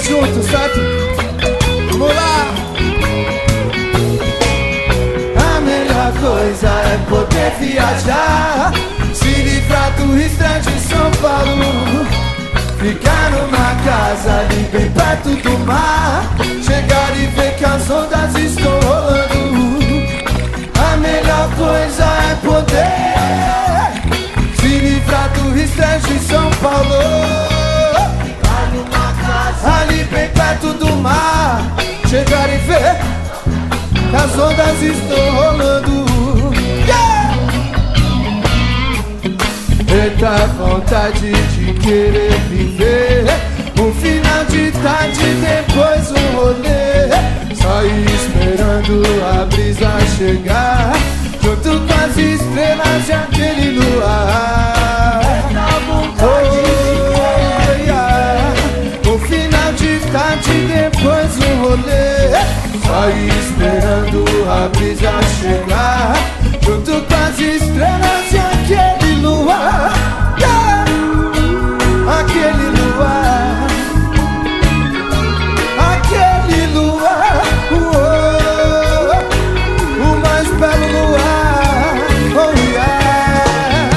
Tamo junto, certo? Vamos lá! A melhor coisa é poder viajar, se livrar do estresse de São Paulo, ficar numa casa ali bem perto do mar, chegar e ver que as ondas estão rolando. A melhor coisa é poder se livrar do estresse de São Paulo, ficar numa casa ali bem perto do mar, chegar e ver que as ondas estão rolando. Eita vontade de querer viver um final de tarde, depois um rolê, sair esperando a brisa chegar, junto com as estrelas de aquele luar. Eita vontade de querer um final de tarde, depois um rolê, sair esperando a brisa chegar, junto com as estrelas de aquele luar. Aquele luar, aquele luar, o mais belo luar, oh yeah.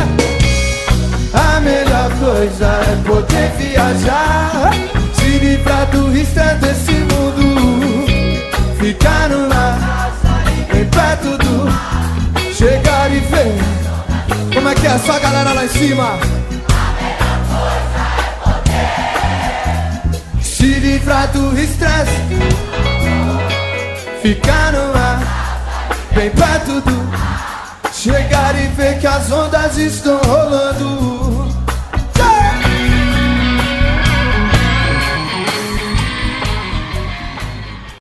A melhor coisa é poder viajar, se livrar do estresse desse mundo, ficar numa bem perto do, chegar e ver como é que é só a galera lá em cima. Se livrar do estresse, ficar no ar, bem perto do, chegar e ver que as ondas estão rolando.